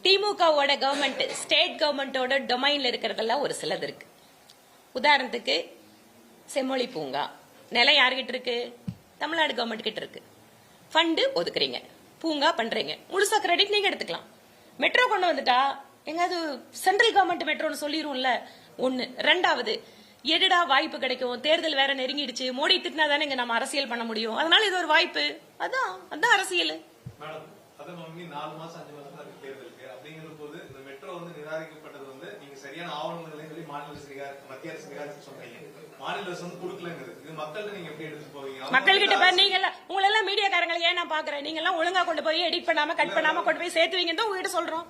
திமுகவோட government state கவர்மெண்டோட டொமைன்ல இருக்கிறதெல்லாம் ஒரு சிலது இருக்கு. உதாரணத்துக்கு செம்மொழி பூங்கா நிலம் யாருகிட்ட இருக்கு? தமிழ்நாடு கவர்மெண்ட் கிட்ட இருக்கு. ஃபண்டு ஒதுக்குறீங்க, பூங்கா பண்றீங்க, முழுசா கிரெடிட் நீங்க எடுத்துக்கலாம். மெட்ரோ கொண்டு வந்துட்டா எங்காவது சென்ட்ரல் கவர்மெண்ட் மெட்ரோன்னு சொல்லிரும்ல. ஒண்ணு. ரெண்டாவது, எதுடா வாய்ப்பு கிடைக்கும்? தேர்தல் வேற நெருங்கிடுச்சு, மோடி திட்டினா தானே இங்க நம்ம அரசியல் பண்ண முடியும். அதனால இது ஒரு வாய்ப்பு. அதான் அரசியல். மக்கள் கிட்ட நீங்க உங்களெல்லாம் மீடியாக்காரங்களை ஏன் நான் பாக்குறேன்? நீங்க எல்லாம் ஒழுங்கா கொண்டு போய் எடிட் பண்ணாம கட் பண்ணாம கொண்டு போய் சேர்த்துவீங்கன்னு தான் உங்ககிட்ட சொல்றோம்.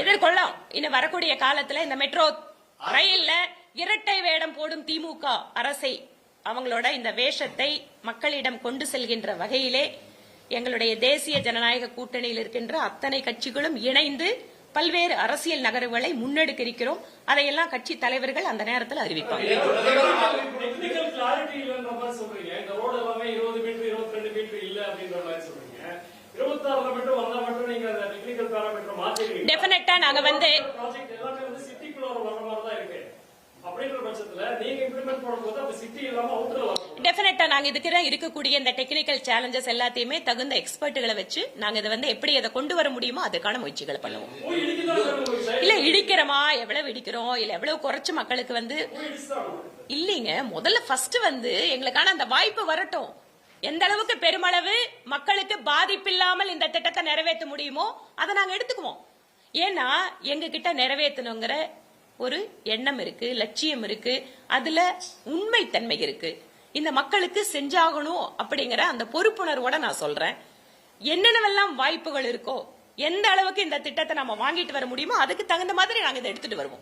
எதிர்கொள்ளும். இன்னும் வரக்கூடிய காலத்துல இந்த மெட்ரோ ரயில்ல இரட்டை வேடம் போடும் திமுக அரசை அவங்களோட இந்த வேஷத்தை மக்களிடம் கொண்டு செல்கின்ற வகையிலே எங்களுடைய தேசிய ஜனநாயக கூட்டணியில் இருக்கின்ற அத்தனை கட்சிகளும் இணைந்து பல்வேறு அரசியல் நகர்வுகளை முன்னெடுக்க இருக்கிறோம். அதையெல்லாம் கட்சி தலைவர்கள் அந்த நேரத்தில் அறிவிப்பாங்க. டெஃபினட்டா நாங்க வந்து டெஃபினட்டா நாங்க இதுக்கு இருக்கக்கூடிய இந்த டெக்னிக்கல் சேலஞ்சஸ் எல்லாத்தையுமே தகுந்த எக்ஸ்பர்ட்டுகளை வச்சு நாங்க இதை வந்து எப்படி அதை கொண்டு வர முடியுமோ அதுக்கான முயற்சிகளை பண்ணுவோம். இல்ல இடிக்கிறோமா, எவ்வளவு இடிக்கிறோம், இல்ல எவ்வளவு குறைச்சு மக்களுக்கு வந்து இல்லீங்க. முதல்ல ஃபர்ஸ்ட் வந்து எங்களுக்கான அந்த வாய்ப்பு வரட்டும். எந்த அளவுக்கு பெருமளவு மக்களுக்கு பாதிப்பில்லாமல் இந்த திட்டத்தை நிறைவேற்ற முடியுமோ அதை நாங்க எடுத்துக்குவோம். ஏன்னா எங்க கிட்ட நிறைவேற்றணுங்கிற ஒரு எண்ணம் இருக்கு, லட்சியம் இருக்கு, அதுல உண்மைத்தன்மை இருக்கு. இந்த மக்களுக்கு செஞ்சாகணும் அப்படிங்கிற அந்த பொறுப்புணர்வோட நான் சொல்றேன். என்னென்னவெல்லாம் வாய்ப்புகள் இருக்கோ, எந்த அளவுக்கு இந்த திட்டத்தை நம்ம வாங்கிட்டு வர முடியுமோ அதுக்கு தகுந்த மாதிரி நாங்க இதை எடுத்துட்டு வருவோம்.